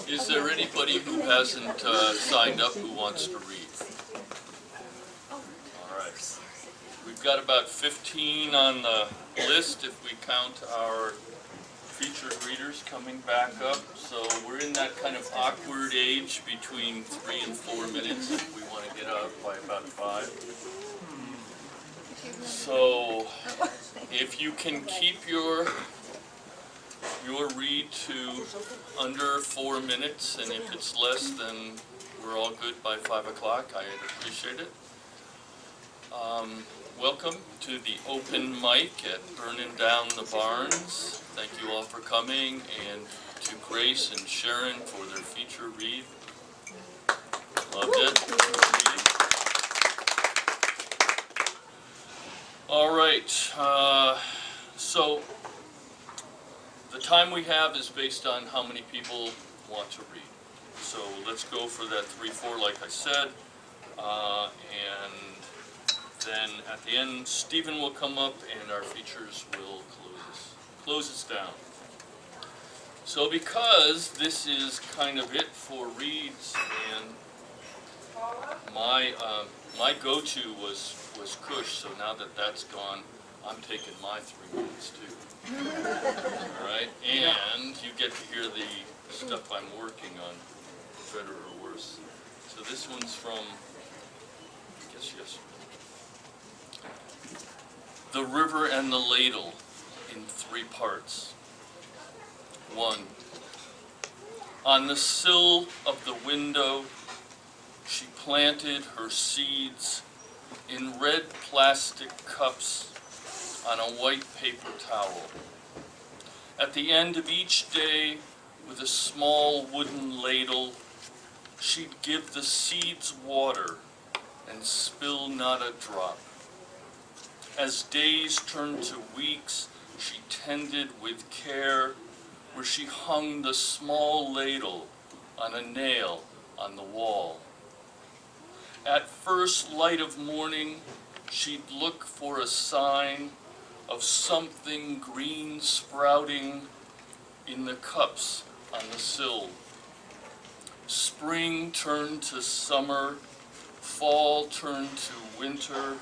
Is there anybody who hasn't signed up who wants to read? All right. We've got about 15 on the list if we count our featured readers coming back up. So we're in that kind of awkward age between 3 and 4 minutes if we want to get out by about 5. So if you can keep your read to under 4 minutes, and if it's less, then we're all good by 5 o'clock. I'd appreciate it. Welcome to the open mic at Burnin Down the Barnes. Thank you all for coming, and to Grace and Sharon for their feature read. Loved it. All right, so the time we have is based on how many people want to read. So let's go for that 3-4 like I said, and then at the end Stephen will come up and our features will close us down. So because this is kind of it for reads, and my go-to was Kush, so now that that's gone, I'm taking my 3 minutes too. Alright, and you get to hear the stuff I'm working on, better or worse. So this one's from, I guess yesterday. The River and the Ladle, in 3 parts. 1. On the sill of the window, she planted her seeds in red plastic cups on a white paper towel. At the end of each day, with a small wooden ladle, she'd give the seeds water and spill not a drop. As days turned to weeks, she tended with care, where she hung the small ladle on a nail on the wall. At first light of morning, she'd look for a sign of something green sprouting in the cups on the sill. Spring turned to summer, fall turned to winter,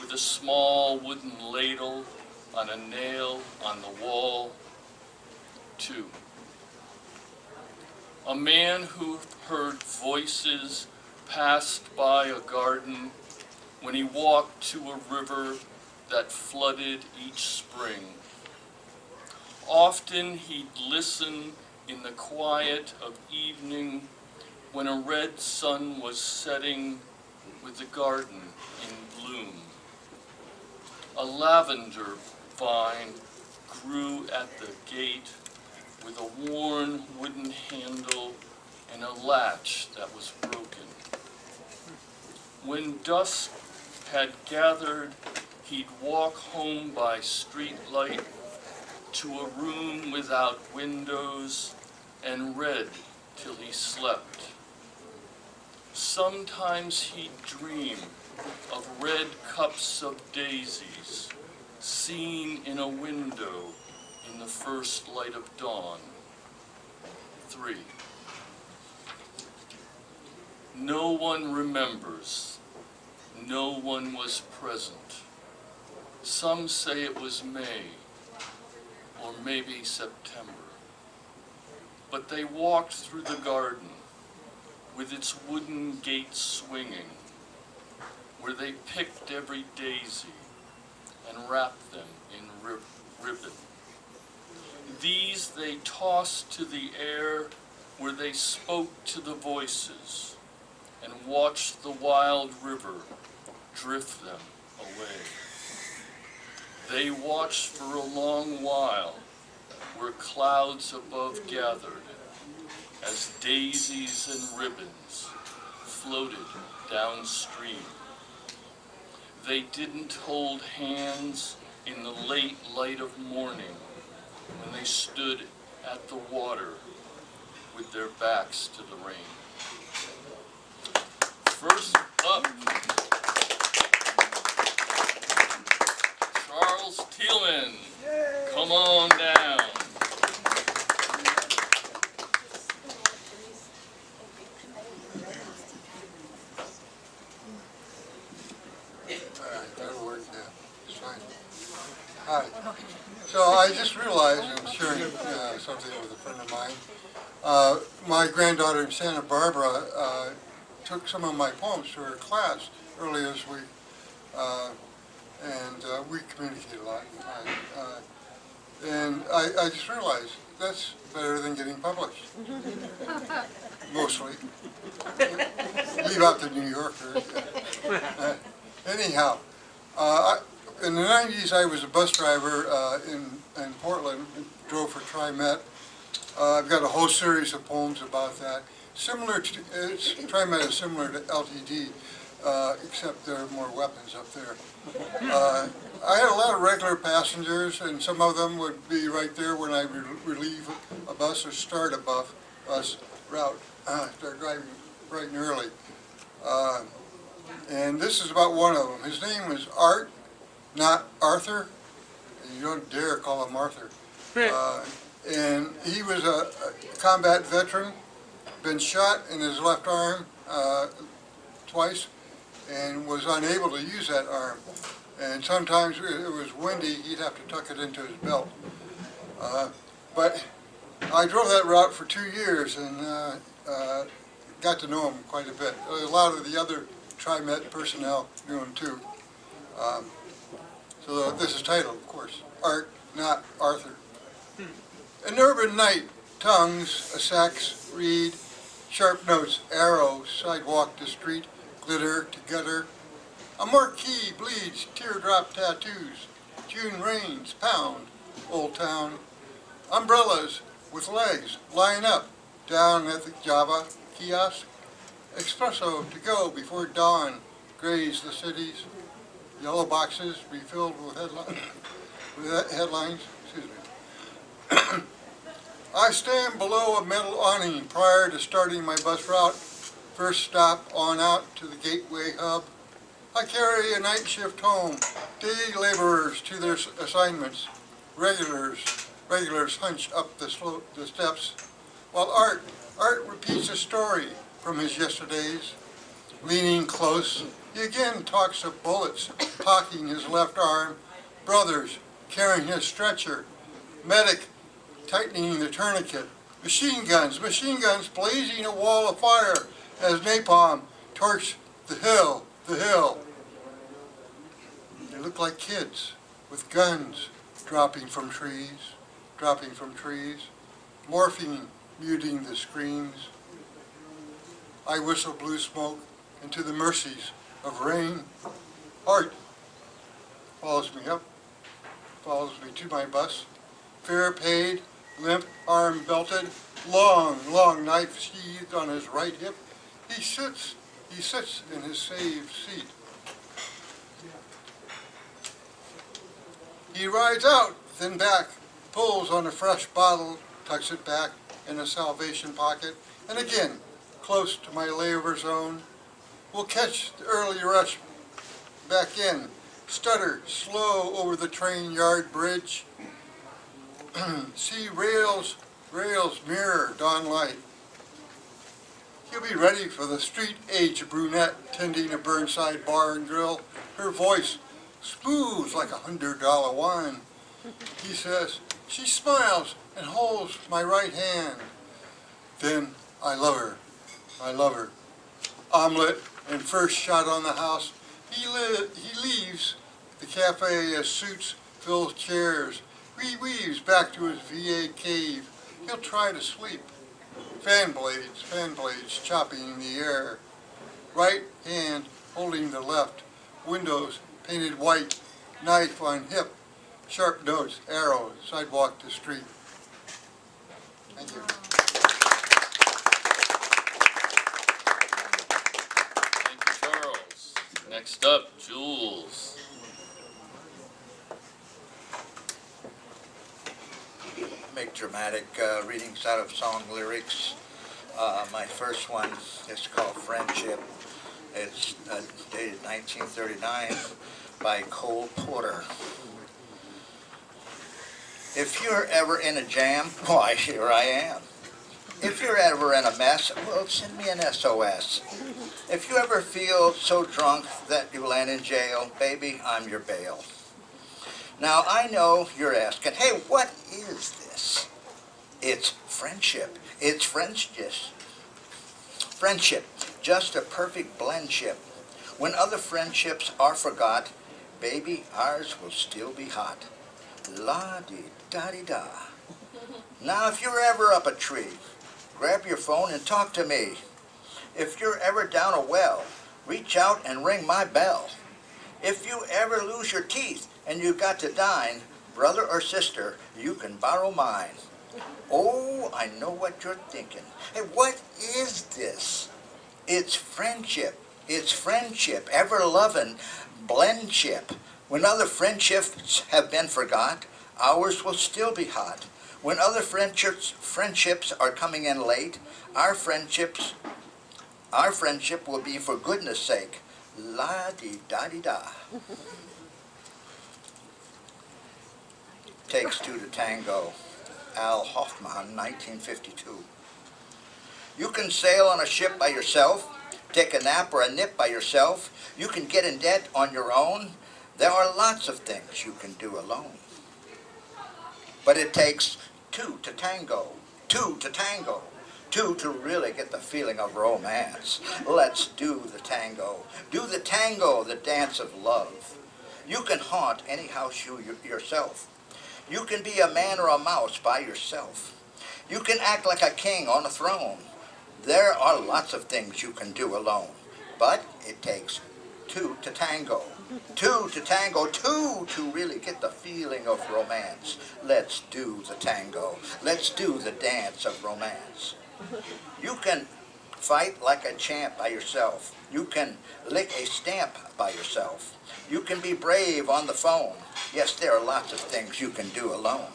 with a small wooden ladle on a nail on the wall. 2. A man who heard voices passed by a garden when he walked to a river that flooded each spring. Often he'd listen in the quiet of evening when a red sun was setting with the garden in bloom. A lavender vine grew at the gate with a worn wooden handle and a latch that was broken. When dusk had gathered, he'd walk home by streetlight to a room without windows and read till he slept. Sometimes he'd dream of red cups of daisies seen in a window in the first light of dawn. 3. No one remembers. No one was present. Some say it was May, or maybe September. But they walked through the garden, with its wooden gate swinging, where they picked every daisy and wrapped them in ribbon. These they tossed to the air, where they spoke to the voices, and watched the wild river drift them away. They watched for a long while, where clouds above gathered, as daisies and ribbons floated downstream. They didn't hold hands in the late light of morning when they stood at the water with their backs to the rain. First up, Charles Thielman. Come on down. My granddaughter in Santa Barbara took some of my poems to her class earlier this week, and we communicated a lot. And I just realized that's better than getting published, mostly. Leave out the New Yorkers. Anyhow, in the 90s I was a bus driver in Portland, drove for TriMet. I've got a whole series of poems about that. Similar to, TriMet is similar to LTD, except there are more weapons up there. I had a lot of regular passengers, and some of them would be right there when I relieve a bus or start a bus route, start driving bright and early. And this is about one of them. His name was Art, not Arthur. You don't dare call him Arthur. And he was a combat veteran, been shot in his left arm twice, and was unable to use that arm. And sometimes it was windy, he'd have to tuck it into his belt. But I drove that route for 2 years and got to know him quite a bit. A lot of the other TriMet personnel knew him too. So this is titled, of course, Art, Not Arthur. An urban night, tongues, a sax, reed, sharp notes, arrow, sidewalk to street, glitter to gutter. A marquee bleeds teardrop tattoos. June rains pound Old Town. Umbrellas with legs line up down at the Java kiosk. Espresso to go before dawn graze the cities. Yellow boxes refilled with headlines. Excuse me. I stand below a metal awning prior to starting my bus route. First stop on out to the Gateway Hub. I carry a night shift home, day laborers to their assignments, regulars hunch up the steps, while Art repeats a story from his yesterdays. Leaning close, he again talks of bullets pocking his left arm, brothers carrying his stretcher, medic tightening the tourniquet, machine guns blazing a wall of fire as napalm torched the hill. They look like kids with guns dropping from trees, morphine muting the screams. I whistle blue smoke into the mercies of rain. Art follows me to my bus. Fare paid, limp arm belted, long knife sheathed on his right hip. He sits in his saved seat. He rides out, then back, pulls on a fresh bottle, tucks it back in a Salvation pocket, and again, close to my layover zone. We'll catch the early rush back in, stutter slow over the train yard bridge. See rails mirror dawn light. He'll be ready for the street-age brunette tending a Burnside bar and grill. Her voice smooth like $100 wine. He says, she smiles and holds my right hand. Then I love her. Omelet and first shot on the house. He leaves the cafe as suits fill chairs. He weaves back to his VA cave. He'll try to sleep. Fan blades chopping in the air. Right hand holding the left. Windows painted white. Knife on hip. Sharp notes, arrow, sidewalk to street. Thank you. Thank you, Charles. Next up, Jules. Make dramatic readings out of song lyrics. My first one is called Friendship. It's dated 1939 by Cole Porter. If you're ever in a jam, why, here I am. If you're ever in a mess, well, send me an SOS. If you ever feel so drunk that you land in jail, baby, I'm your bail. Now, I know you're asking, hey, what is this? It's friendship. It's friendship, just a perfect blendship. When other friendships are forgot, baby, ours will still be hot. La-di-da-di-da. Now, if you're ever up a tree, grab your phone and talk to me. If you're ever down a well, reach out and ring my bell. If you ever lose your teeth and you got to dine, brother or sister, you can borrow mine. Oh, I know what you're thinking. Hey, what is this? It's friendship. It's friendship, ever-loving blendship. When other friendships have been forgot, ours will still be hot. When other friendships are coming in late, our friendship will be for goodness sake. La-di-da-di-da. Takes two to tango. Al Hoffman, 1952. You can sail on a ship by yourself, take a nap or a nip by yourself. You can get in debt on your own. There are lots of things you can do alone. But it takes two to tango, two to tango, two to really get the feeling of romance. Let's do the tango, the dance of love. You can haunt any house yourself. You can be a man or a mouse by yourself. You can act like a king on a throne. There are lots of things you can do alone, but it takes two to tango. Two to tango, two to really get the feeling of romance. Let's do the tango. Let's do the dance of romance. You can fight like a champ by yourself. You can lick a stamp by yourself. You can be brave on the phone. Yes, there are lots of things you can do alone.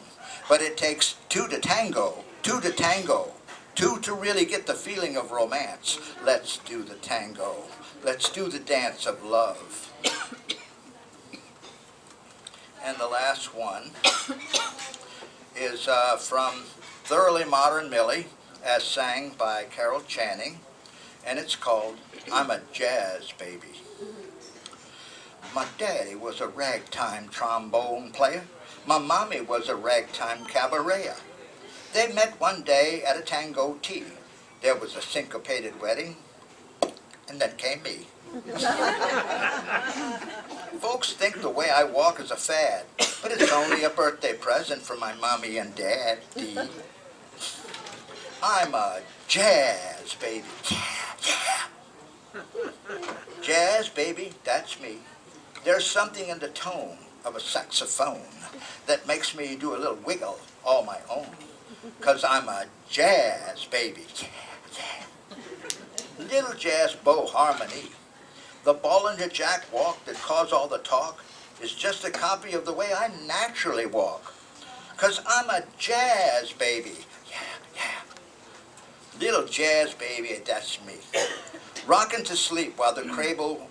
But it takes two to tango, two to tango, two to really get the feeling of romance. Let's do the tango. Let's do the dance of love. And the last one is from Thoroughly Modern Millie, as sang by Carol Channing, and it's called I'm a Jazz Baby. My daddy was a ragtime trombone player. My mommy was a ragtime cabaret. They met one day at a tango tea. There was a syncopated wedding, and then came me. Folks think the way I walk is a fad, but it's only a birthday present for my mommy and daddy. I'm a jazz baby. Jazz baby, that's me. There's something in the tone of a saxophone that makes me do a little wiggle all my own. 'Cause I'm a jazz baby. Little jazz bow harmony. The Bollinger Jack walk that caused all the talk is just a copy of the way I naturally walk. 'Cause I'm a jazz baby. Little jazz baby, that's me. Rocking to sleep while the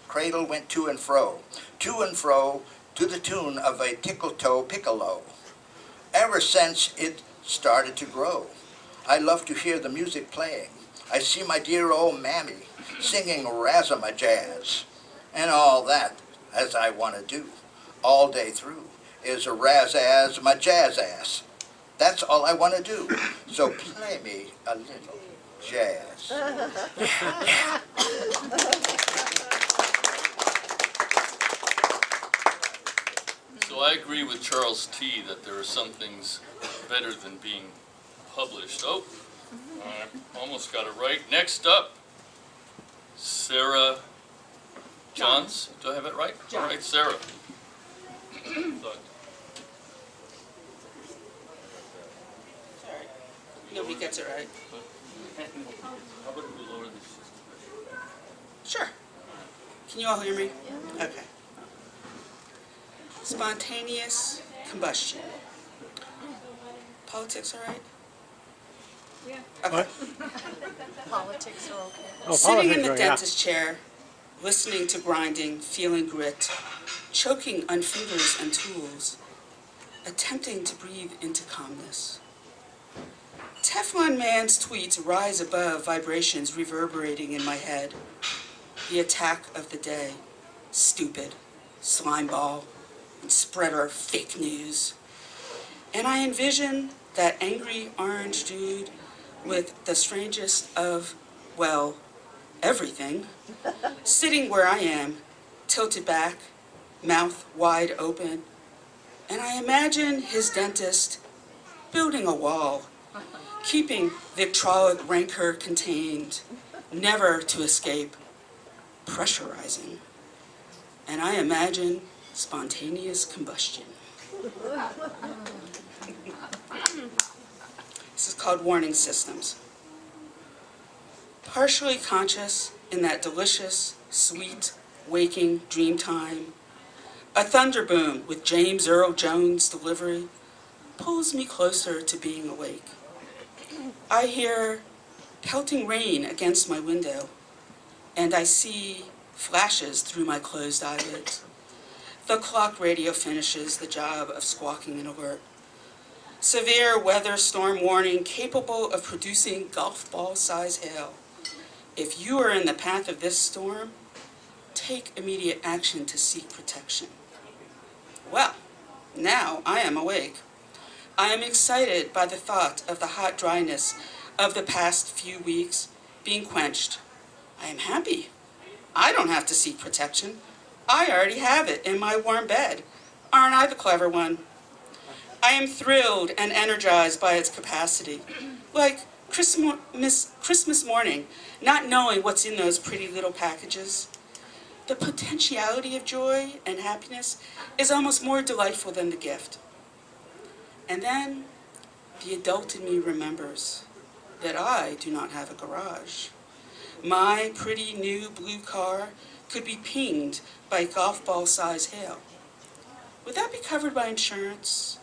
cradle went to and fro to the tune of a tickle-toe piccolo. Ever since it started to grow, I love to hear the music playing. I see my dear old mammy singing razzma jazz. And all that, as I want to do, all day through, is a razz my jazz ass. That's all I want to do. So play me a little jazz. So I agree with Charles T. that there are some things better than being published. Oh, I almost got it right. Next up, Sarah Johns. Do I have it right? All right, Sarah. Sorry. Nobody gets it right. How about if we lower this? Sure. Can you all hear me? Okay. Spontaneous combustion. Politics all right? Yeah. Okay. Politics are okay. Oh, Sitting in politics the are, yeah. dentist chair, listening to grinding, feeling grit, choking on fingers and tools, attempting to breathe into calmness. Teflon Man's tweets rise above vibrations reverberating in my head. The attack of the day. Stupid, slimeball, and spreader of fake news. And I envision that angry orange dude with the strangest of, well, everything, sitting where I am, tilted back, mouth wide open, and I imagine his dentist building a wall, keeping vitriolic rancor contained, never to escape, pressurizing. And I imagine spontaneous combustion. This is called Warning Systems. Partially conscious in that delicious, sweet, waking dream time, a thunder boom with James Earl Jones delivery pulls me closer to being awake. I hear pelting rain against my window, and I see flashes through my closed eyelids. The clock radio finishes the job of squawking an alert. Severe weather storm warning capable of producing golf ball size hail. If you are in the path of this storm, take immediate action to seek protection. Well, now I am awake. I am excited by the thought of the hot dryness of the past few weeks being quenched. I am happy. I don't have to seek protection. I already have it in my warm bed. Aren't I the clever one? I am thrilled and energized by its capacity. Like Christmas morning, not knowing what's in those pretty little packages. The potentiality of joy and happiness is almost more delightful than the gift. And then the adult in me remembers that I do not have a garage. My pretty new blue car could be pinged by golf ball size hail. Would that be covered by insurance?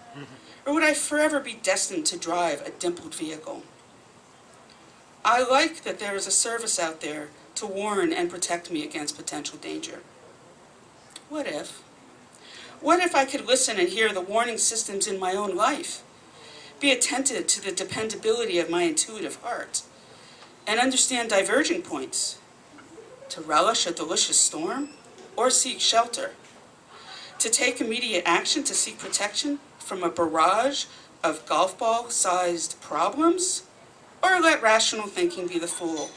Or would I forever be destined to drive a dimpled vehicle? I like that there is a service out there to warn and protect me against potential danger. What if? What if I could listen and hear the warning systems in my own life, be attentive to the dependability of my intuitive heart, and understand diverging points, to relish a delicious storm or seek shelter, to take immediate action to seek protection from a barrage of golf ball-sized problems, or let rational thinking be the fool.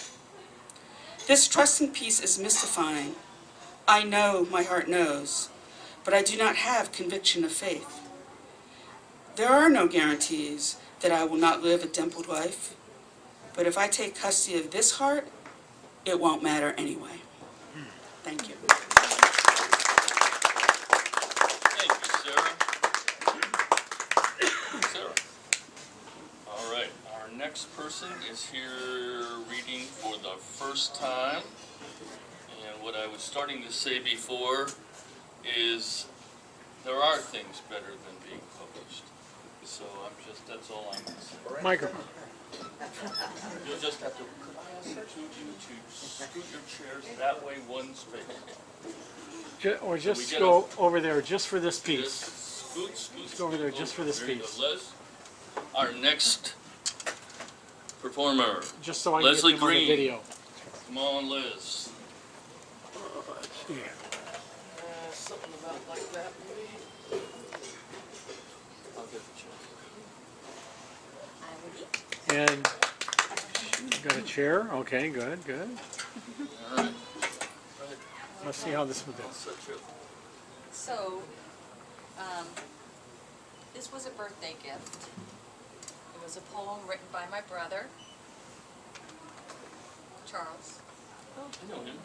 This trusting piece is mystifying. I know my heart knows, but I do not have conviction of faith. There are no guarantees that I will not live a dimpled life, but if I take custody of this heart, it won't matter anyway. Thank you. Thank you, Sarah. Sarah. All right, our next person is here reading for the first time. And what I was starting to say before is there are things better than being published. So that's all I'm going to say. Microphone. You'll just have to, could I ask you to scoot your chairs that way one space? Or just go over there just for this piece. Just scoot. Go over there just for this There you piece. go. Liz, our next performer. Just so I can Leslie get them on the Green. video. Come on, Liz. Let's see here. Something about like that, maybe? I'll get the chair. And you got a chair? Okay, good, good. All right. Let's see how this will do. I'll set you up. So, this was a birthday gift. It was a poem written by my brother, Charles. I know him.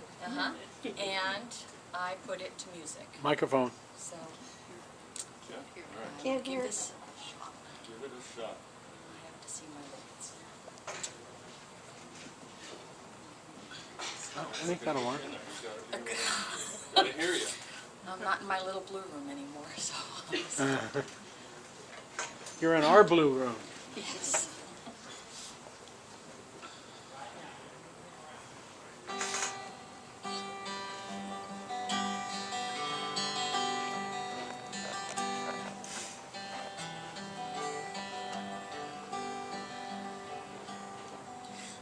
And I put it to music. Microphone. So, Yeah. All right. Can't give this a shot. Give it a shot. I have to see my lights. Oh, I think that'll work. I hear you. I'm not in my little blue room anymore, so. You're in our blue room. Yes.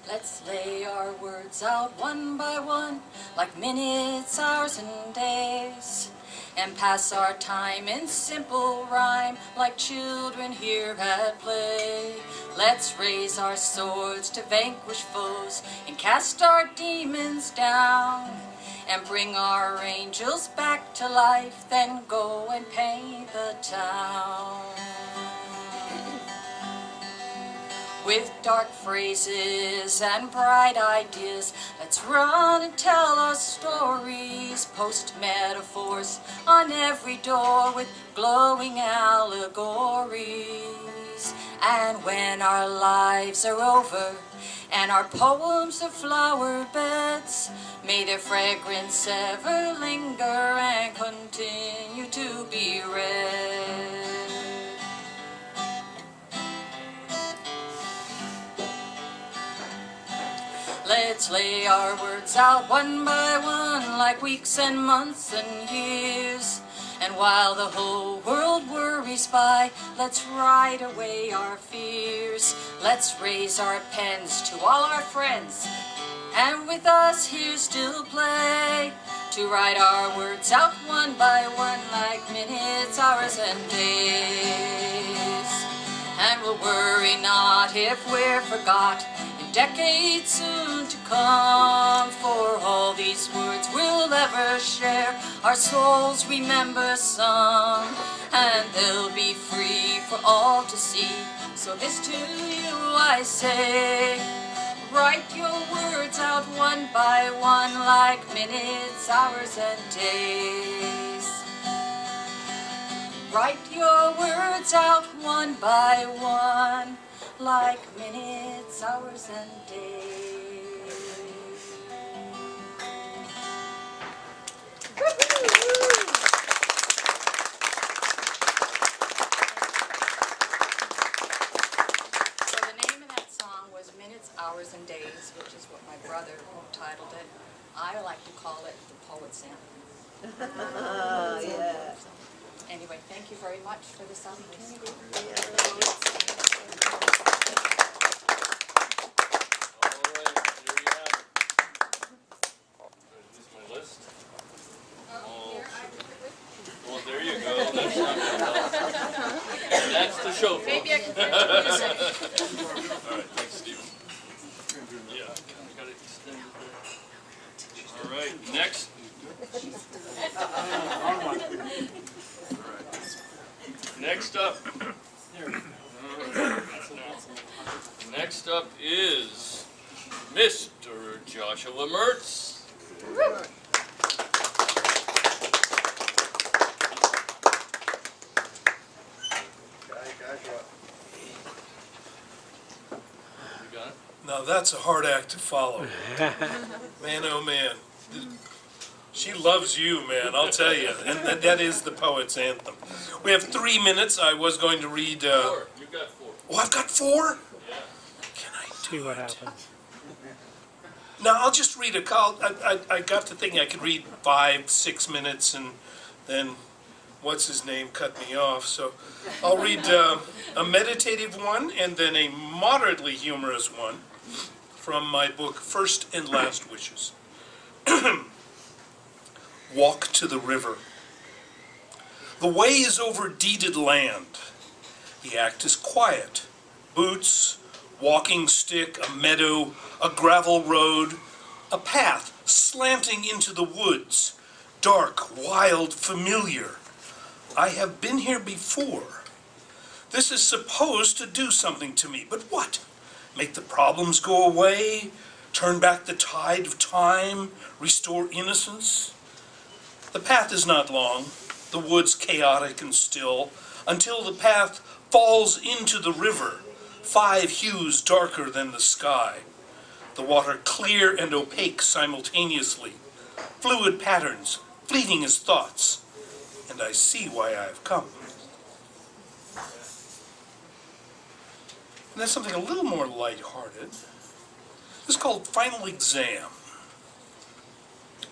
Let's lay our words out one by one, like minutes, hours, and days, and pass our time in simple rhyme like children here at play. Let's raise our swords to vanquish foes and cast our demons down and bring our angels back to life, then go and paint the town. With dark phrases and bright ideas, let's run and tell our stories, post metaphors on every door with glowing allegories. And when our lives are over and our poems are flower beds, may their fragrance ever linger and continue to be read. Let's lay our words out one by one like weeks and months and years. And while the whole world worries by, let's write away our fears. Let's raise our pens to all our friends, and with us here still play, to write our words out one by one like minutes, hours, and days. And we'll worry not if we're forgot in decades soon to come, for all these words we'll ever share, our souls remember some, and they'll be free for all to see. So this to you I say, write your words out one by one like minutes, hours, and days. Write your words out one by one like minutes, hours, and days. So the name of that song was Minutes, Hours, and Days, which is what my brother titled it. I like to call it the Poet's Anthem. Yeah. Anyway, thank you very much for this opportunity. Well, there you go. That's the show, folks. Maybe I can print the music. All right, thanks, Steve. Yeah, I got it extended there. All right, next. Next up. Next up is Mr. Joshua Mertz. Now that's a hard act to follow. Man, oh man. She loves you, man, I'll tell you. And that is the Poet's Anthem. We have 3 minutes. I was going to read... 4. You've got 4. Oh, I've got 4? Yeah. Can I See do what it? happens. Now, I'll just read a call. I got to thinking I could read 5, 6 minutes, and then what's-his-name cut me off. So I'll read a meditative one and then a moderately humorous one from my book, First and Last Wishes. Walk to the river. The way is over deeded land. The act is quiet. Boots, walking stick, a meadow, a gravel road, a path slanting into the woods, dark, wild, familiar. I have been here before. This is supposed to do something to me, but what? Make the problems go away? Turn back the tide of time? Restore innocence? The path is not long, the woods chaotic and still, until the path falls into the river, 5 hues darker than the sky. The water clear and opaque simultaneously, fluid patterns, fleeting as thoughts, and I see why I have come. And that's something a little more lighthearted. This is called Final Exam.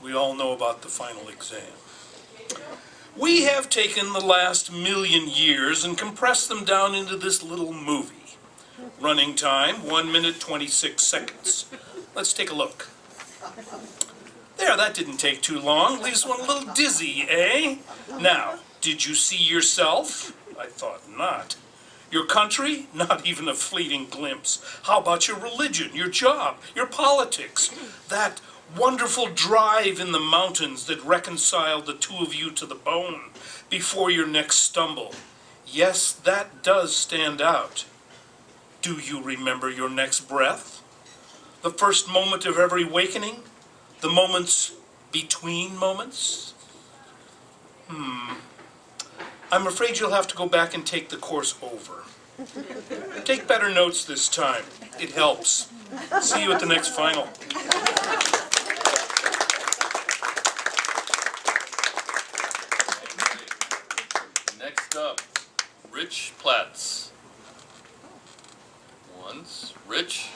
We all know about the final exam. We have taken the last 1,000,000 years and compressed them down into this little movie. Running time, 1 minute, 26 seconds. Let's take a look. There, that didn't take too long. Leaves one a little dizzy, eh? Now, did you see yourself? I thought not. Your country? Not even a fleeting glimpse. How about your religion, your job, your politics? That wonderful drive in the mountains that reconciled the two of you to the bone before your next stumble. Yes, that does stand out. Do you remember your next breath? The first moment of every awakening? The moments between moments? I'm afraid you'll have to go back and take the course over. Take better notes this time. It helps. See you at the next final. Next up, Rich Platts. Once, Rich.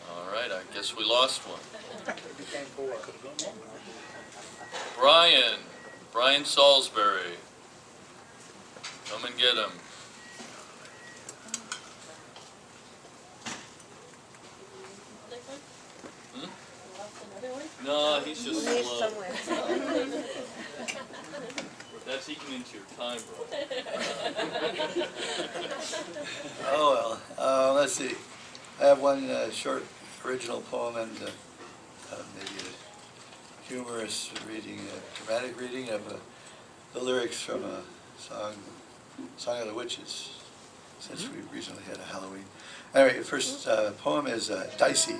All right, I guess we lost one. Brian Salisbury. Come and get him. No, he's just slow. That's eating into your time, bro. Oh, well, let's see. I have one short original poem and maybe a humorous reading, a dramatic reading of the lyrics from a Song of the Witches, since we recently had a Halloween. Anyway, the first poem is Dicey.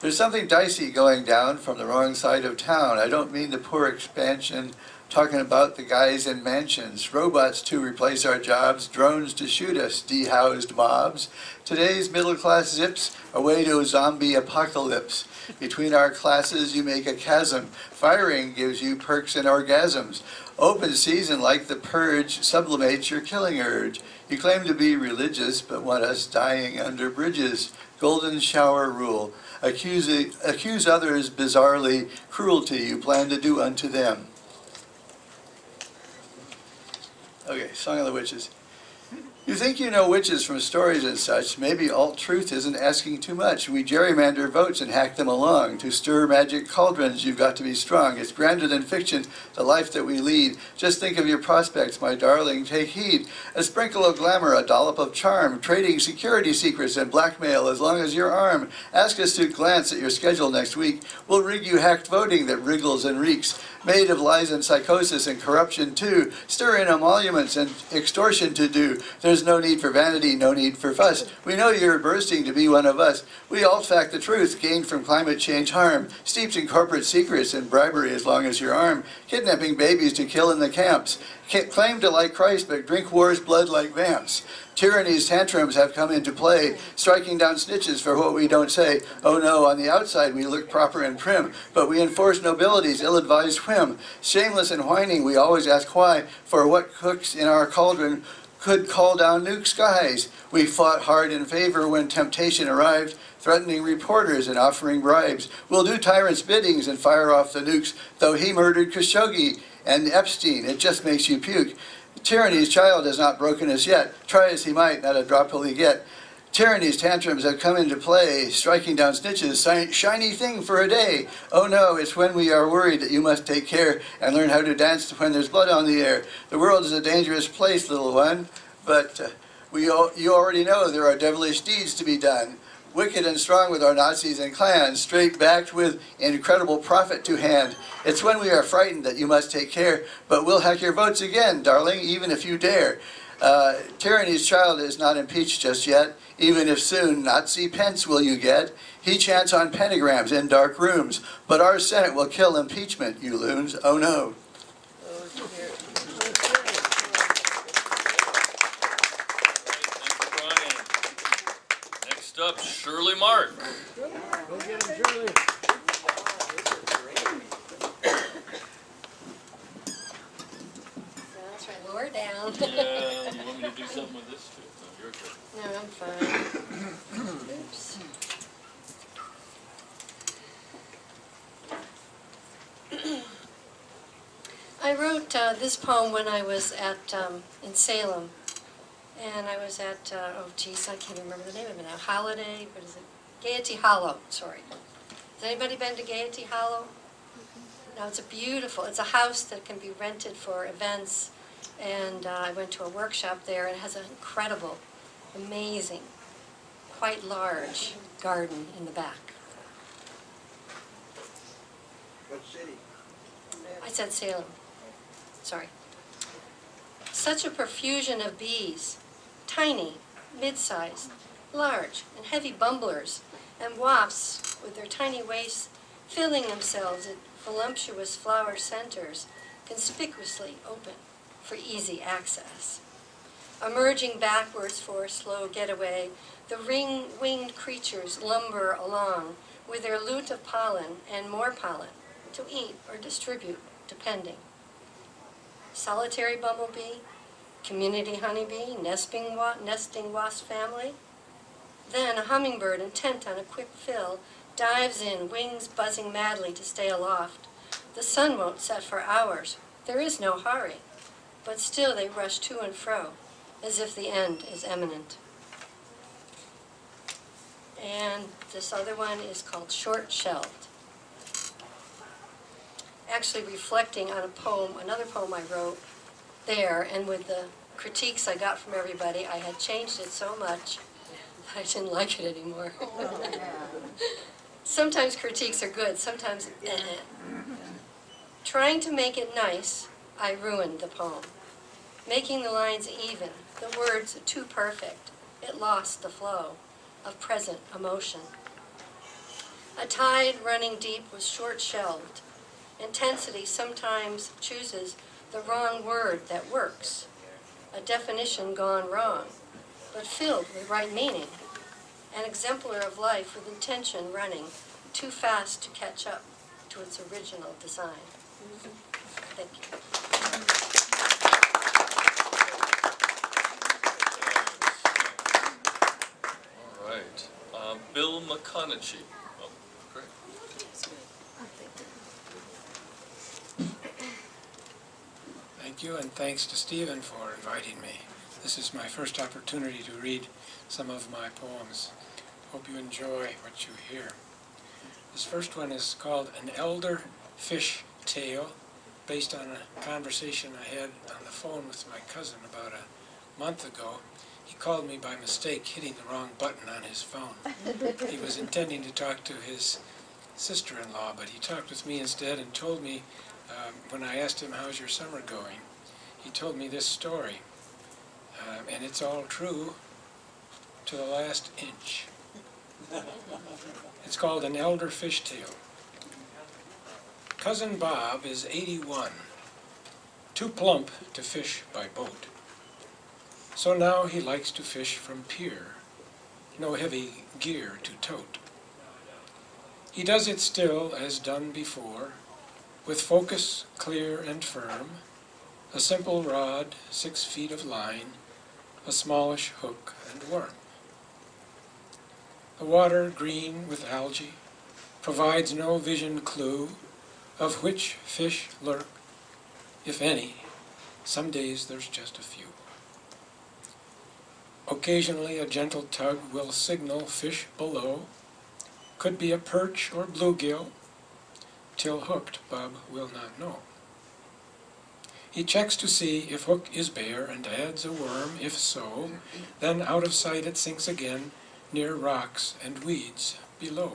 There's something dicey going down from the wrong side of town. I don't mean the poor expansion, talking about the guys in mansions, robots to replace our jobs, drones to shoot us, dehoused mobs. Today's middle class zips away to a zombie apocalypse. Between our classes you make a chasm. Firing gives you perks and orgasms. Open season like the purge sublimates your killing urge. You claim to be religious but want us dying under bridges. Golden shower rule. Accuse others bizarrely cruelty you plan to do unto them. Okay, Song of the Witches. You think you know witches from stories and such. Maybe alt-truth isn't asking too much. We gerrymander votes and hack them along. To stir magic cauldrons, you've got to be strong. It's grander than fiction, the life that we lead. Just think of your prospects, my darling, take heed. A sprinkle of glamour, a dollop of charm, trading security secrets and blackmail as long as your arm. Ask us to glance at your schedule next week. We'll rig you hacked voting that wriggles and reeks. Made of lies and psychosis and corruption too. Stir in emoluments and extortion to do. There's no need for vanity, no need for fuss. We know you're bursting to be one of us. We alt fact the truth, gained from climate change harm. Steeped in corporate secrets and bribery as long as your arm. Kidnapping babies to kill in the camps. Claim to like Christ but drink war's blood like vamps. Tyranny's tantrums have come into play, striking down snitches for what we don't say. Oh no, on the outside we look proper and prim, but we enforce nobility's ill-advised whim. Shameless and whining, we always ask why, for what cooks in our cauldron could call down nuke skies. We fought hard in favor when temptation arrived, threatening reporters and offering bribes. We'll do tyrants' biddings and fire off the nukes, though he murdered Khashoggi and Epstein. It just makes you puke. Tyranny's child has not broken us yet. Try as he might, not a drop will he get. Tyranny's tantrums have come into play, striking down snitches, shiny thing for a day. Oh no, it's when we are worried that you must take care and learn how to dance when there's blood on the air. The world is a dangerous place, little one, but you already know there are devilish deeds to be done. Wicked and strong with our Nazis and clans, straight-backed with incredible profit to hand. It's when we are frightened that you must take care, but we'll hack your votes again, darling, even if you dare. Tyranny's child is not impeached just yet, even if soon Nazi Pence will you get. He chants on pentagrams in dark rooms, but our Senate will kill impeachment, you loons. Oh no. Up, Shirley Mark. Go get him, Shirley. That's right, lower down. Yeah, you want me to do something with this too? No, you're good. No, I'm fine. Oops. I wrote this poem when I was at in Salem. And I was at, oh geez, I can't remember the name of it now. Holiday, what is it? Gaiety Hollow, sorry. Has anybody been to Gaiety Hollow? Now it's a house that can be rented for events, and I went to a workshop there, and it has an incredible, amazing, quite large garden in the back. What city? I said Salem. Sorry. Such a profusion of bees, tiny, mid-sized, large, and heavy bumblers, and wasps with their tiny waists filling themselves in voluptuous flower centers, conspicuously open for easy access. Emerging backwards for a slow getaway, the ring-winged creatures lumber along with their loot of pollen and more pollen to eat or distribute, depending. Solitary bumblebee, community honeybee, nesting wasp family. Then a hummingbird intent on a quick fill dives in, wings buzzing madly to stay aloft. The sun won't set for hours. There is no hurry, but still they rush to and fro, as if the end is imminent. And this other one is called Short-Shelved. Actually reflecting on a poem, another poem I wrote there, and with the critiques I got from everybody, I had changed it so much that I didn't like it anymore. Sometimes critiques are good, sometimes Trying to make it nice, I ruined the poem. Making the lines even, the words too perfect, it lost the flow of present emotion. A tide running deep was short-shelved. Intensity sometimes chooses the wrong word that works. A definition gone wrong, but filled with right meaning. An exemplar of life with intention running too fast to catch up to its original design. Thank you. All right. Bill McConaughey. Oh, great. Thank you, and thanks to Stephen for inviting me. This is my first opportunity to read some of my poems. Hope you enjoy what you hear. This first one is called An Elder Fish Tale, based on a conversation I had on the phone with my cousin about a month ago. He called me by mistake, hitting the wrong button on his phone. He was intending to talk to his sister-in-law, but he talked with me instead and told me, when I asked him, how's your summer going, he told me this story, and it's all true to the last inch. It's called An Elder Fish Tale. Cousin Bob is 81, too plump to fish by boat. So now he likes to fish from pier, no heavy gear to tote. He does it still as done before, with focus clear and firm, a simple rod, 6 feet of line, a smallish hook and worm. The water, green with algae, provides no vision clue of which fish lurk, if any. Some days there's just a few. Occasionally a gentle tug will signal fish below, could be a perch or bluegill, till hooked Bob will not know. He checks to see if hook is bare and adds a worm, if so, then out of sight it sinks again near rocks and weeds below.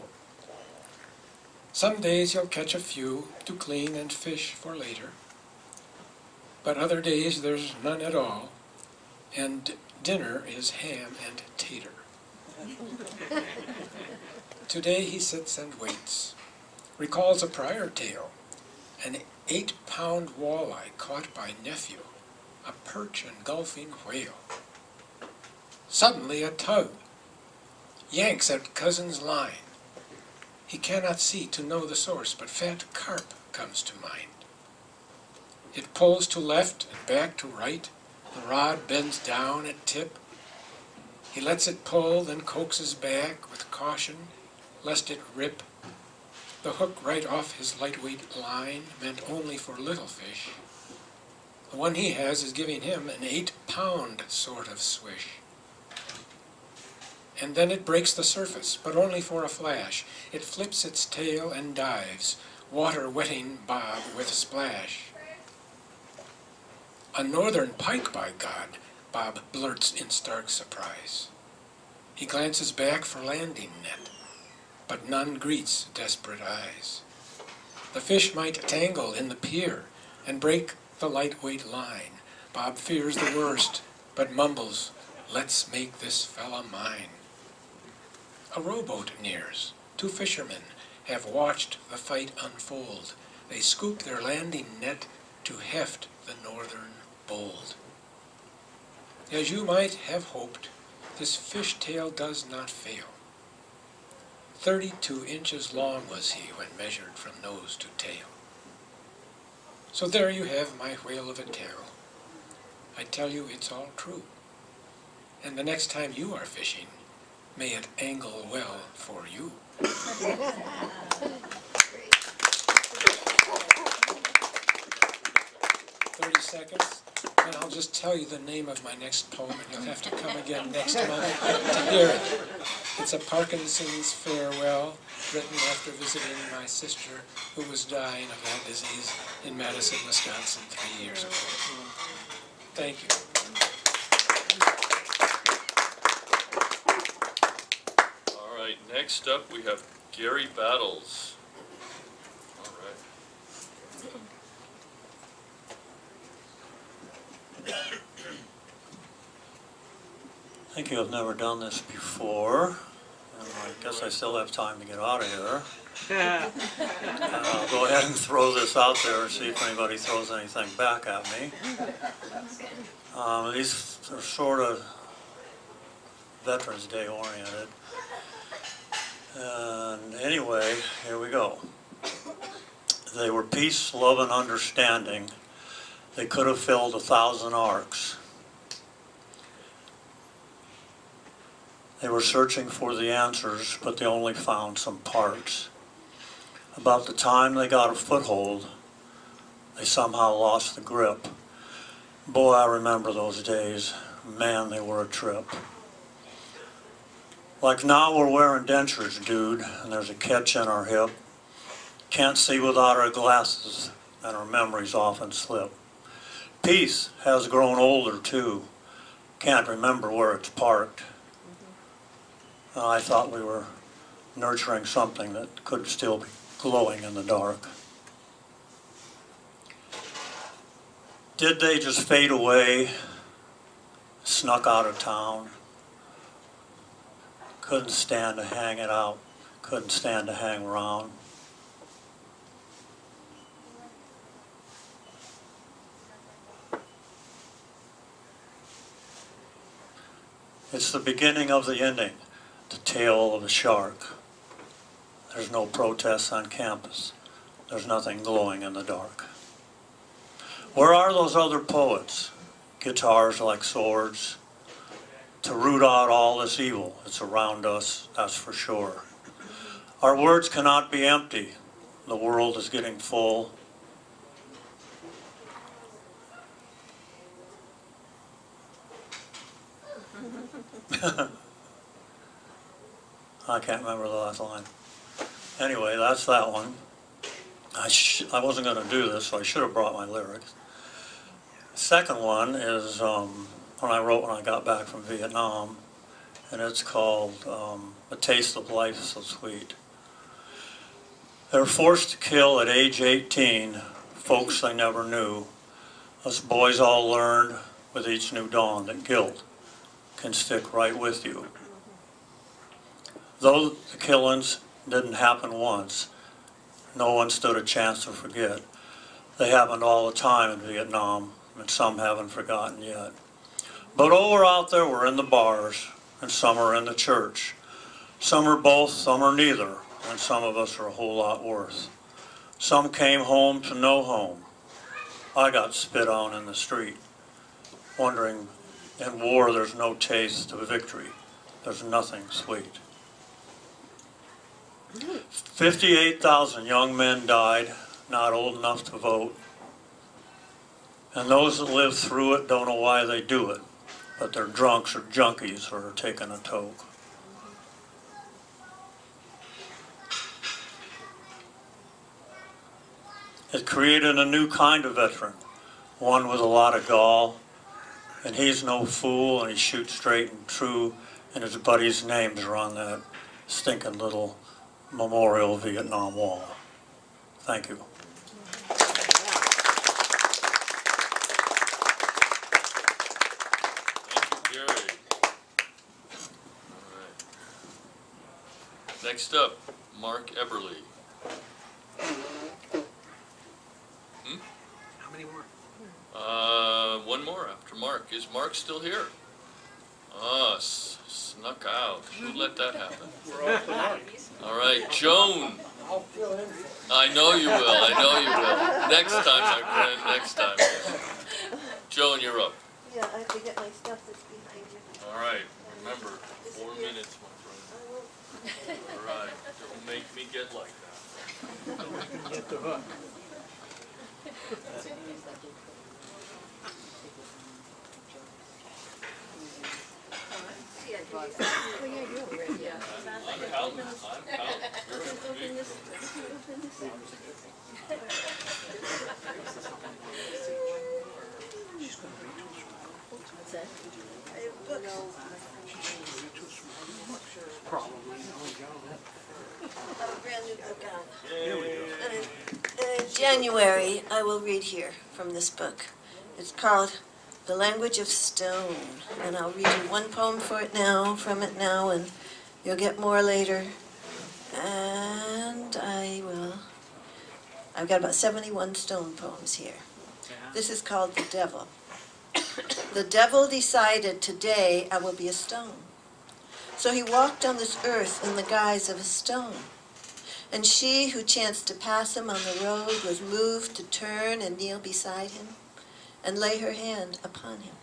Some days he'll catch a few to clean and fish for later, but other days there's none at all, and dinner is ham and tater. Today he sits and waits, recalls a prior tale, an 8-pound walleye caught by nephew, a perch engulfing whale. Suddenly a tug yanks at cousin's line. He cannot see to know the source, but fat carp comes to mind. It pulls to left and back to right. The rod bends down at tip. He lets it pull, then coaxes back with caution, lest it rip. The hook right off his lightweight line, meant only for little fish. The one he has is giving him an 8-pound sort of swish. and then it breaks the surface, but only for a flash. It flips its tail and dives, water wetting Bob with splash. "A northern pike, by God," Bob blurts in stark surprise. He glances back for landing net, but none greets desperate eyes. The fish might tangle in the pier and break the lightweight line. Bob fears the worst, but mumbles, "Let's make this fella mine." A rowboat nears. 2 fishermen have watched the fight unfold. They scoop their landing net to heft the northern bold. As you might have hoped, this fishtail does not fail. 32 inches long was he when measured from nose to tail. So there you have my whale of a tale. I tell you it's all true. And the next time you are fishing, may it angle well for you. 30 seconds, and I'll just tell you the name of my next poem, and you'll have to come again next month to hear it. It's a Parkinson's farewell, written after visiting my sister, who was dying of that disease in Madison, Wisconsin 3 years ago. Thank you. All right, next up we have Gary Battles. All right. I think you have never done this before, and I guess I still have time to get out of here. I'll go ahead and throw this out there and see if anybody throws anything back at me. These are sort of Veterans Day oriented. And anyway, here we go. They were peace, love, and understanding. They could have filled 1,000 arks. They were searching for the answers, but they only found some parts. About the time they got a foothold, they somehow lost the grip. Boy, I remember those days. Man, they were a trip. Like now we're wearing dentures, dude, and there's a catch in our hip. Can't see without our glasses, and our memories often slip. Peace has grown older, too. Can't remember where it's parked. I thought we were nurturing something that could still be glowing in the dark. Did they just fade away, snuck out of town? Couldn't stand to hang it out, couldn't stand to hang around. It's the beginning of the ending. The tale of a shark. There's no protests on campus. There's nothing glowing in the dark. Where are those other poets? Guitars like swords. To root out all this evil that's around us, that's for sure. Our words cannot be empty. The world is getting full. I can't remember the last line. Anyway, that's that one. I wasn't going to do this, so I should have brought my lyrics. The second one is one I wrote when I got back from Vietnam, and it's called A Taste of Life So Sweet. They were forced to kill at age 18 folks they never knew. Us boys all learned with each new dawn that guilt can stick right with you. Though the killings didn't happen once, no one stood a chance to forget. They happened all the time in Vietnam, and some haven't forgotten yet. But over out there, we're in the bars, and some are in the church. Some are both, some are neither, and some of us are a whole lot worse. Some came home to no home. I got spit on in the street, wondering, in war there's no taste of victory. There's nothing sweet. 58,000 young men died, not old enough to vote. And those that live through it don't know why they do it, but they're drunks or junkies or are taking a toke. It created a new kind of veteran, one with a lot of gall, and he's no fool, and he shoots straight and true, and his buddies' names are on that stinking little memorial Vietnam wall. Thank you. Thank you, Gary. All right. Next up, Mark Eberly. How many more? One more after Mark. Is Mark still here? Ah, snuck out. Who let that happen? All right, Joan. I know you will. I know you will. Next time, my friend. Next time. Joan, you're up. Yeah, I have to get my stuff that's behind you. All right. Remember, 4 minutes, my friend. All right. Don't make me get like that. Get the hook. I'm counting. I'm counting. In January, I will read here from this book. It's called The Language of Stone, and I'll read you one poem from it now, and you'll get more later. And I've got about 71 stone poems here. This is called The Devil. The devil decided today I will be a stone. So he walked on this earth in the guise of a stone. And she who chanced to pass him on the road was moved to turn and kneel beside him and lay her hand upon him.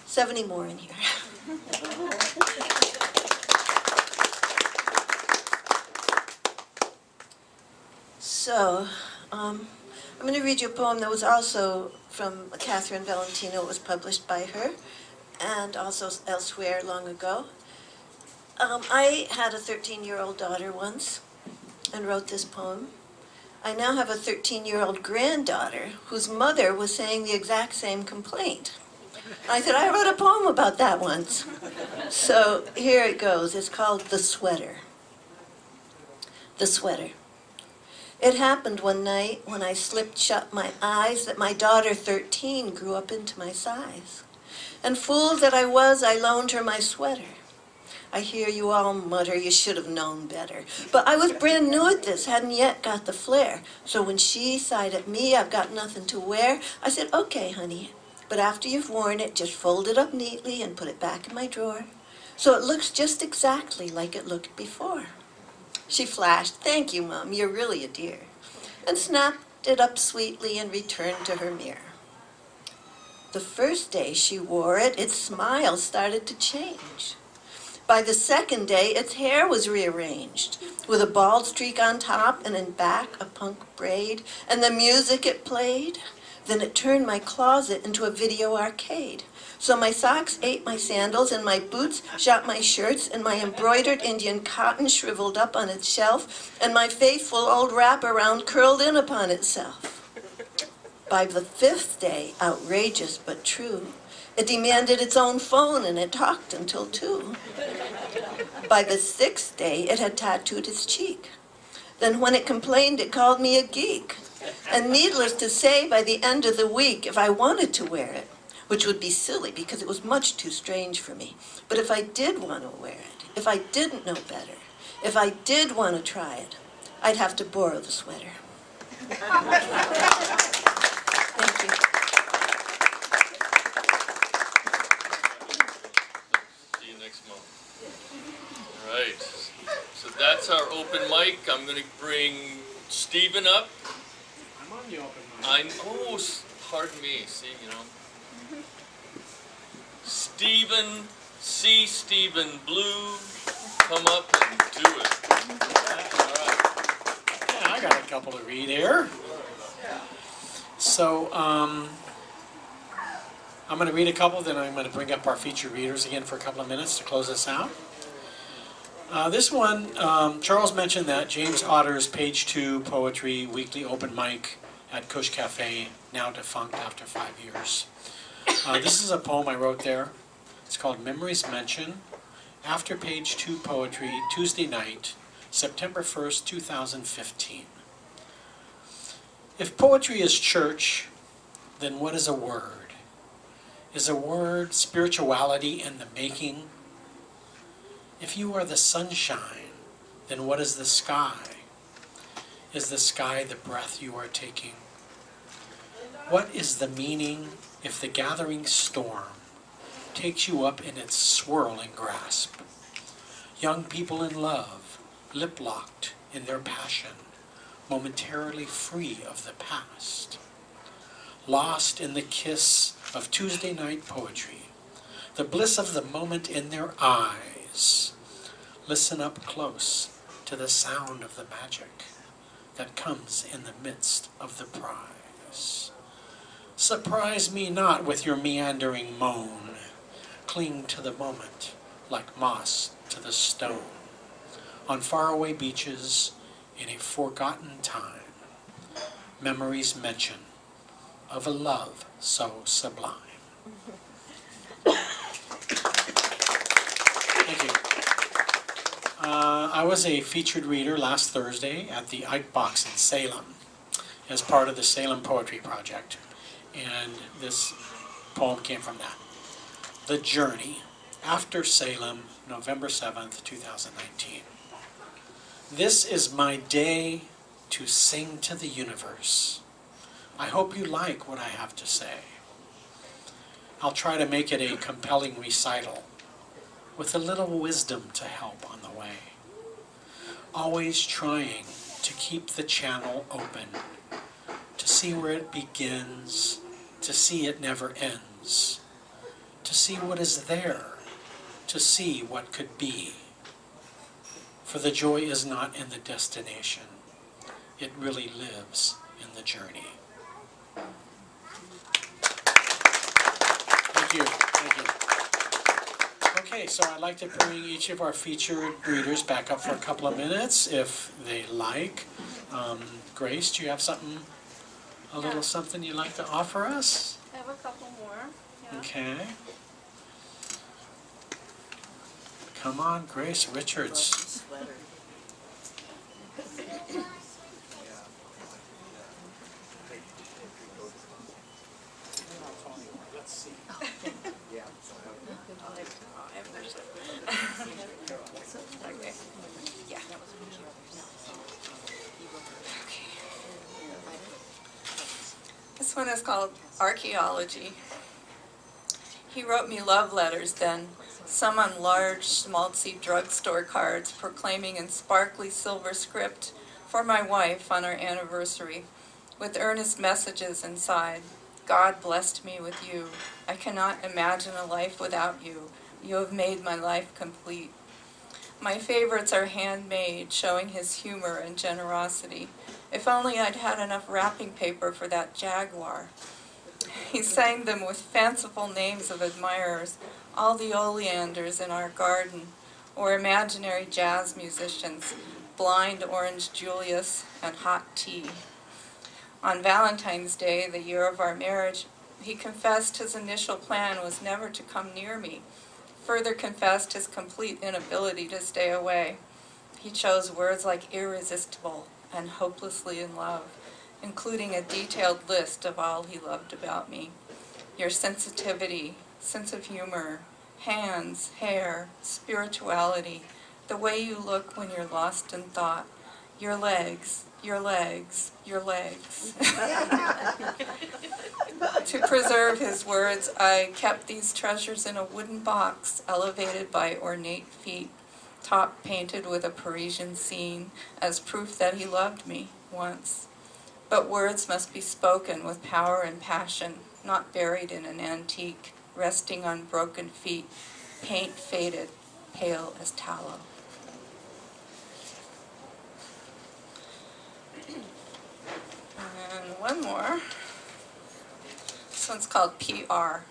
70 more in here. So, I'm going to read you a poem that was also from Catherine Valentino. It was published by her and also elsewhere long ago. I had a 13-year-old daughter once and wrote this poem. I now have a 13-year-old granddaughter whose mother was saying the exact same complaint. I said, I wrote a poem about that once. So here it goes. It's called The Sweater. The Sweater. It happened one night when I slipped shut my eyes that my daughter 13 grew up into my size. And fool that I was, I loaned her my sweater. I hear you all mutter, you should have known better. But I was brand new at this, hadn't yet got the flair. So when she sighed at me, I've got nothing to wear, I said, okay, honey. But after you've worn it, just fold it up neatly and put it back in my drawer. So it looks just exactly like it looked before. She flashed, thank you, Mom, you're really a dear. And snapped it up sweetly and returned to her mirror. The first day she wore it, its smile started to change. By the second day, its hair was rearranged, with a bald streak on top and in back a punk braid, and the music it played. Then it turned my closet into a video arcade. So my socks ate my sandals, and my boots shot my shirts, and my embroidered Indian cotton shriveled up on its shelf, and my faithful old wraparound curled in upon itself. By the fifth day, outrageous but true, it demanded its own phone, and it talked until 2. By the sixth day, it had tattooed its cheek. Then when it complained, it called me a geek. And needless to say, by the end of the week, if I wanted to wear it, which would be silly because it was much too strange for me, but if I did want to wear it, if I didn't know better, if I did want to try it, I'd have to borrow the sweater. Thank you. See you next month. All right. So that's our open mic. I'm going to bring Stephen up. I'm on the open mic. Oh, pardon me. See, you know. Stephen, C. Stephen Blue, come up and do it. All right. Yeah, I got a couple to read here. So, I'm going to read a couple, then I'm going to bring up our featured readers again for a couple of minutes to close this out. This one, Charles mentioned that James Otter's Page 2 Poetry Weekly Open Mic at Cush Cafe, now defunct after 5 years. This is a poem I wrote there. It's called Memories Mention, after Page 2 Poetry, Tuesday night, September 1st, 2015. If poetry is church, then what is a word? Is a word spirituality in the making? If you are the sunshine, then what is the sky? Is the sky the breath you are taking? What is the meaning if the gathering storm takes you up in its swirling grasp? Young people in love, lip-locked in their passion, momentarily free of the past. Lost in the kiss of Tuesday night poetry, the bliss of the moment in their eyes. Listen up close to the sound of the magic that comes in the midst of the prize. Surprise me not with your meandering moan. Cling to the moment like moss to the stone. On faraway beaches in a forgotten time, memories mention of a love so sublime. Thank you. I was a featured reader last Thursday at the Ike Box in Salem as part of the Salem Poetry Project, and this poem came from that. The Journey, after Salem, November 7th, 2019. This is my day to sing to the universe. I hope you like what I have to say. I'll try to make it a compelling recital with a little wisdom to help on the way. Always trying to keep the channel open, to see where it begins, to see it never ends, to see what is there, to see what could be. For the joy is not in the destination. It really lives in the journey. Thank you. Thank you. Okay, so I'd like to bring each of our featured readers back up for a couple of minutes, if they like. Grace, do you have something, a little something you'd like to offer us? I have a couple more. Yeah. Okay. Come on, Grace Richards. This one is called Archaeology. He wrote me love letters then, some on large, schmaltzy drugstore cards proclaiming in sparkly silver script for my wife on our anniversary, with earnest messages inside. God blessed me with you. I cannot imagine a life without you. You have made my life complete. My favorites are handmade, showing his humor and generosity. If only I'd had enough wrapping paper for that jaguar. He sang them with fanciful names of admirers, all the oleanders in our garden, or imaginary jazz musicians, Blind Orange Julius and Hot Tea. On Valentine's Day, the year of our marriage, he confessed his initial plan was never to come near me, further confessed his complete inability to stay away. He chose words like irresistible and hopelessly in love, including a detailed list of all he loved about me. Your sensitivity, sense of humor, hands, hair, spirituality, the way you look when you're lost in thought, your legs, your legs, your legs. To preserve his words, I kept these treasures in a wooden box elevated by ornate feet, top painted with a Parisian scene as proof that he loved me once. But words must be spoken with power and passion, not buried in an antique, resting on broken feet, paint faded, pale as tallow. And one more. This one's called PR.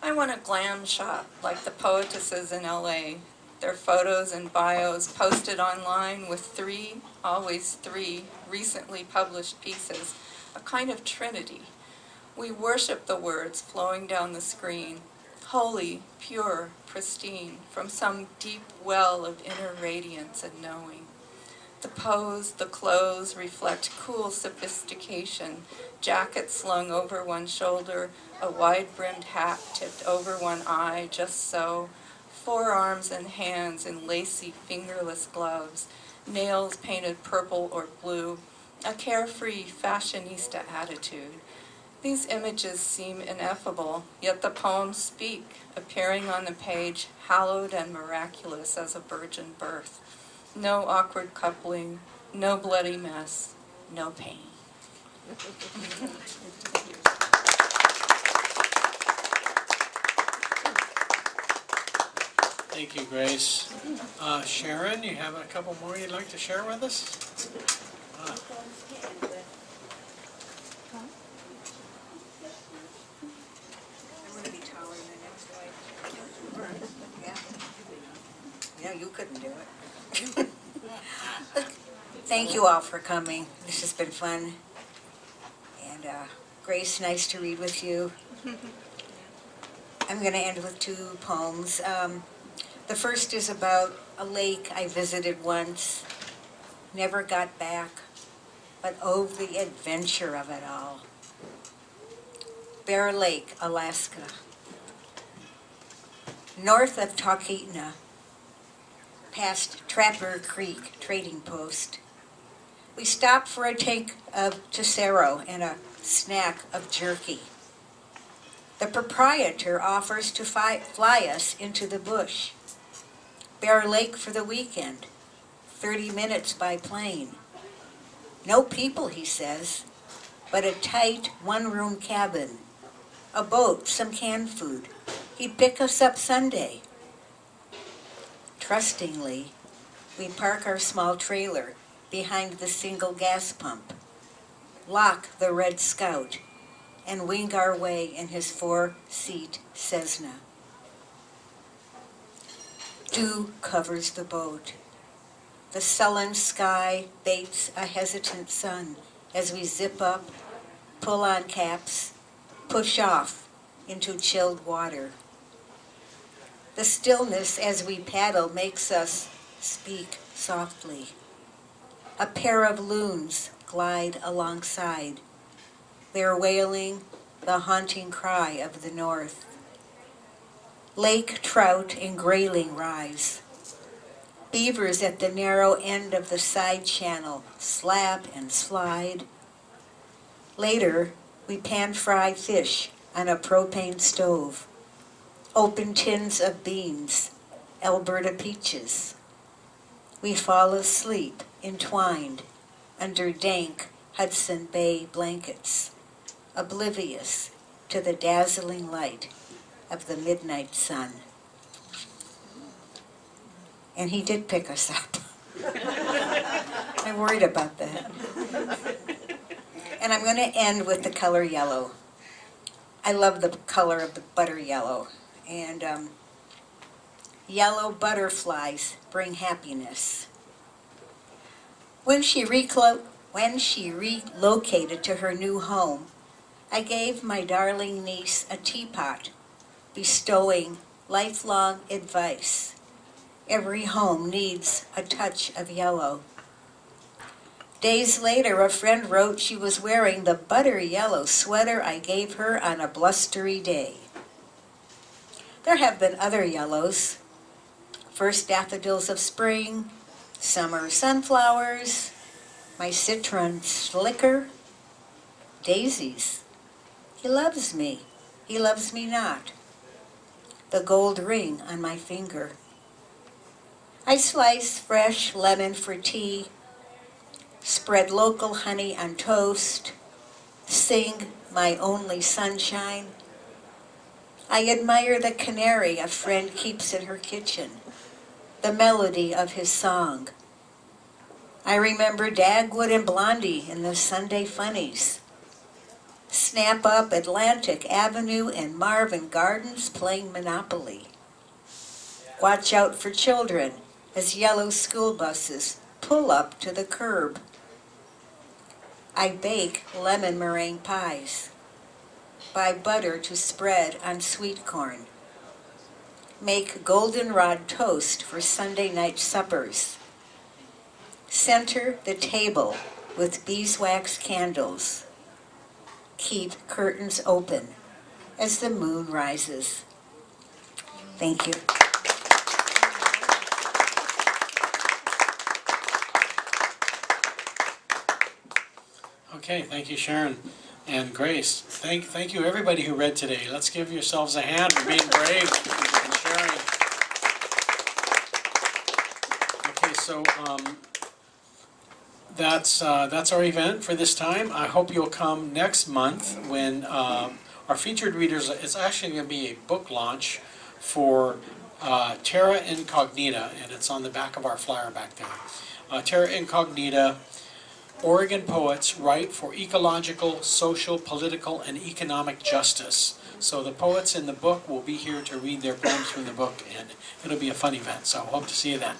I want a glam shop like the poetesses in LA, their photos and bios posted online with three, always three, recently published pieces, a kind of trinity. We worship the words flowing down the screen, holy, pure, pristine, from some deep well of inner radiance and knowing. The pose, the clothes reflect cool sophistication, jacket slung over one shoulder, a wide-brimmed hat tipped over one eye, just so, forearms and hands in lacy, fingerless gloves, nails painted purple or blue, a carefree, fashionista attitude. These images seem ineffable, yet the poems speak, appearing on the page, hallowed and miraculous as a virgin birth. No awkward coupling, no bloody mess, no pain. Thank you, Grace. Sharon, you have a couple more you'd like to share with us? Yeah, you couldn't do it. Thank you all for coming. This has been fun. And Grace, nice to read with you. I'm going to end with two poems. The first is about a lake I visited once, never got back, but oh, the adventure of it all. Bear Lake, Alaska. North of Talkeetna, past Trapper Creek trading post, we stopped for a tank of Tesoro and a snack of jerky. The proprietor offers to fly us into the bush. Bear Lake for the weekend, 30 minutes by plane. No people, he says, but a tight one-room cabin, a boat, some canned food. He'd pick us up Sunday. Trustingly, we park our small trailer behind the single gas pump, lock the Red Scout, and wing our way in his 4-seat Cessna. Dew covers the boat. The sullen sky baits a hesitant sun as we zip up, pull on caps, push off into chilled water. The stillness as we paddle makes us speak softly. A pair of loons glide alongside. They're wailing the haunting cry of the north. Lake trout and grayling rise. Beavers at the narrow end of the side channel slap and slide. Later, we pan-fry fish on a propane stove. Open tins of beans, Alberta peaches. We fall asleep entwined under dank Hudson Bay blankets, oblivious to the dazzling light of the midnight sun. And he did pick us up. I worried about that. And I'm going to end with the color yellow. I love the color of the butter yellow. And yellow butterflies bring happiness. When she relocated to her new home, I gave my darling niece a teapot, bestowing lifelong advice. Every home needs a touch of yellow. Days later, a friend wrote she was wearing the butter yellow sweater I gave her on a blustery day. There have been other yellows. First daffodils of spring, summer sunflowers, my citron slicker, daisies. He loves me not. The gold ring on my finger. I slice fresh lemon for tea, spread local honey on toast, sing my only sunshine. I admire the canary a friend keeps in her kitchen, the melody of his song. I remember Dagwood and Blondie in the Sunday Funnies. Snap up Atlantic Avenue and Marvin Gardens playing Monopoly. Watch out for children as yellow school buses pull up to the curb. I bake lemon meringue pies. Buy butter to spread on sweet corn. Make goldenrod toast for Sunday night suppers. Center the table with beeswax candles. Keep curtains open as the moon rises. Thank you. Okay, thank you, Sharon and Grace. Thank you, everybody who read today. Let's give yourselves a hand for being brave and sharing. Okay, so that's our event for this time. I hope you'll come next month when our featured readers, it's actually going to be a book launch for Terra Incognita, and it's on the back of our flyer back there. Terra Incognita, Oregon Poets Write for Ecological, Social, Political, and Economic Justice. So the poets in the book will be here to read their poems from the book, and it'll be a fun event, so hope to see you then.